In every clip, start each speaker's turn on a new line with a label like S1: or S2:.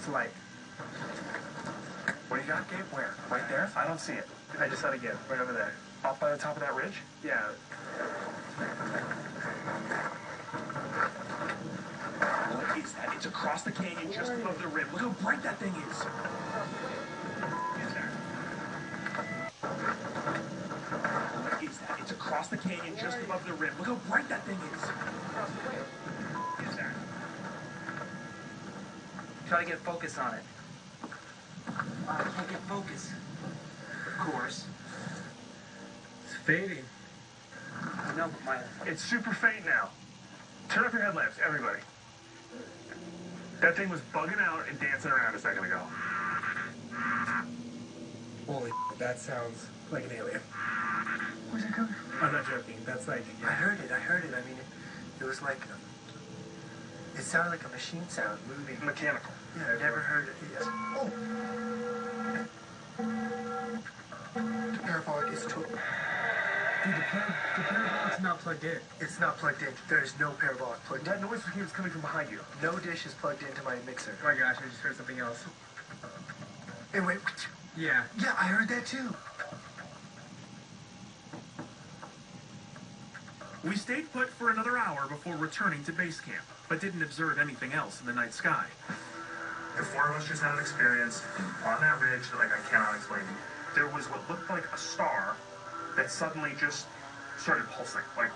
S1: What's the light?
S2: What do you got, Gabe? Where? Right there? I don't see it.
S1: I just saw it again. Right over there.
S2: Up by the top of that ridge?
S1: Yeah.
S2: What is that? It's across the canyon just above the rim. Look how bright that thing is. Is there? What is that? It's across the canyon just above the rim. Look how bright that thing is. Is there?
S1: Try to get focus on it. I can't get focus. Of course. It's fading. I know, but my...
S2: It's super faint now. Turn up your headlamps, everybody. That thing was bugging out and dancing around a second ago.
S3: Holy, that sounds like an alien.
S1: Where's it coming from?
S3: I'm not joking. That's like...
S1: I heard it. I mean, it was like... It sounded like a machine sound moving.
S2: Mechanical.
S1: Yeah, I've never heard it. Yes. Oh! The parabolic is total.
S3: Dude, the parabolic's not plugged in.
S1: It's not plugged in. There is no parabolic plugged in.
S2: That noise was coming from behind you.
S1: No dish is plugged into my mixer.
S3: Oh my gosh, I just heard something else.
S1: Hey, wait.
S3: Yeah.
S1: Yeah, I heard that too.
S4: We stayed put for another hour before returning to base camp, but didn't observe anything else in the night sky.
S2: The four of us just had an experience on that ridge that, like, I cannot explain. There was what looked like a star that suddenly just started pulsing. Like,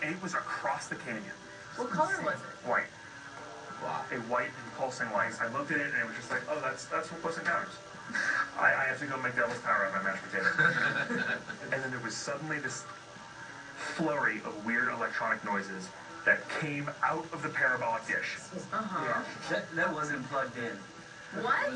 S2: and it was across the canyon.
S5: What color was it?
S2: White. A white pulsing light. I looked at it and it was just like, oh, that's what Close Encounters. I have to go make devil's tower out of my mashed potatoes. And then there was suddenly this flurry of weird electronic noises that came out of the parabolic dish.
S5: Uh-huh.
S1: Yeah, that wasn't plugged in.
S5: What?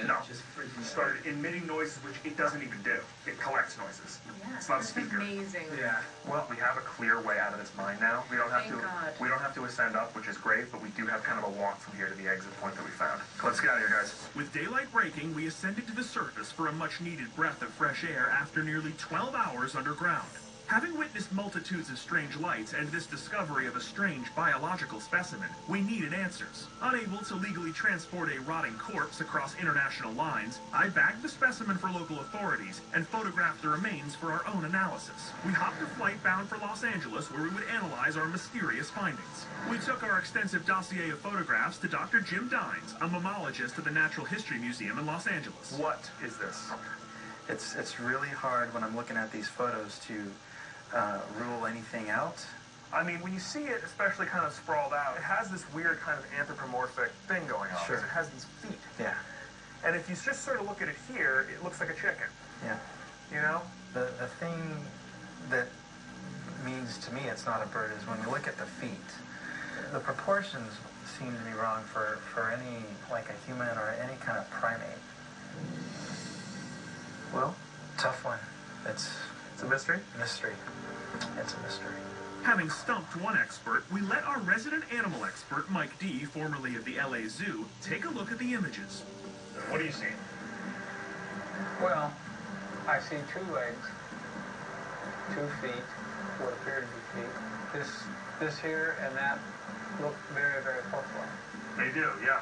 S2: No.
S1: Just freaking
S2: Started emitting noises which it doesn't even do. It collects noises.
S5: Yeah,
S2: It's not a
S5: that's
S2: speaker.
S5: amazing.
S1: Yeah.
S2: Well, we have a clear way out of this mine now. We don't have
S5: Thank God.
S2: We don't have to ascend up, which is great, but we do have kind of a walk from here to the exit point that we found. Let's get out of here, guys.
S4: With daylight breaking, we ascended to the surface for a much-needed breath of fresh air after nearly 12 hours underground. Having witnessed multitudes of strange lights and this discovery of a strange biological specimen, we needed answers. Unable to legally transport a rotting corpse across international lines, I bagged the specimen for local authorities and photographed the remains for our own analysis. We hopped a flight bound for Los Angeles where we would analyze our mysterious findings. We took our extensive dossier of photographs to Dr. Jim Dines, a mammologist at the Natural History Museum in Los Angeles.
S2: What is this?
S6: It's really hard when I'm looking at these photos to rule anything out.
S2: I mean, when you see it, especially kind of sprawled out, it has this weird kind of anthropomorphic thing going on.
S6: Sure.
S2: It has these feet.
S6: Yeah.
S2: And if you just sort of look at it here, it looks like a chicken.
S6: Yeah.
S2: You know?
S6: The thing that means to me it's not a bird is when you look at the feet. The proportions seem to be wrong for any, like a human or any kind of primate.
S2: Well,
S6: Tough one. It's
S2: it's a mystery.
S6: mystery. It's a mystery.
S4: Having stumped one expert, we let our resident animal expert, Mike D., formerly of the LA Zoo, take a look at the images.
S2: What do you see?
S7: Well, I see two legs, 2 feet, what appear to be feet. This here and that look very, very close.
S2: They do, yeah.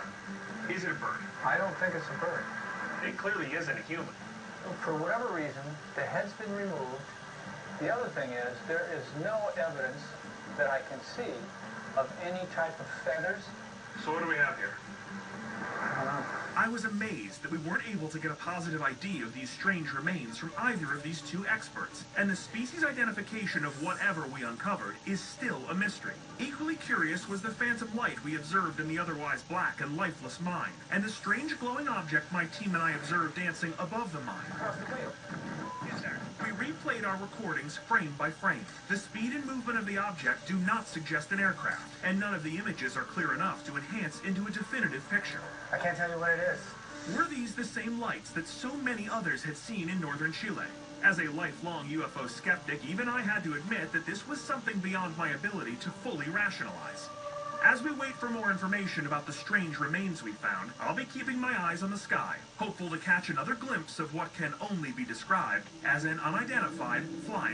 S2: Is it a bird?
S7: I don't think it's a bird.
S2: It clearly isn't a human.
S7: For whatever reason, the head's been removed. The other thing is, there is no evidence that I can see of any type of feathers.
S2: So what do we have here?
S4: I was amazed that we weren't able to get a positive ID of these strange remains from either of these two experts, and the species identification of whatever we uncovered is still a mystery. Equally curious was the phantom light we observed in the otherwise black and lifeless mine, and the strange glowing object my team and I observed dancing above the mine. We replayed our recordings frame by frame. The speed and movement of the object do not suggest an aircraft, and none of the images are clear enough to enhance into a definitive picture.
S1: I can't tell you what it is.
S4: Were these the same lights that so many others had seen in northern Chile? As a lifelong UFO skeptic, even I had to admit that this was something beyond my ability to fully rationalize. As we wait for more information about the strange remains we found, I'll be keeping my eyes on the sky, hopeful to catch another glimpse of what can only be described as an unidentified flying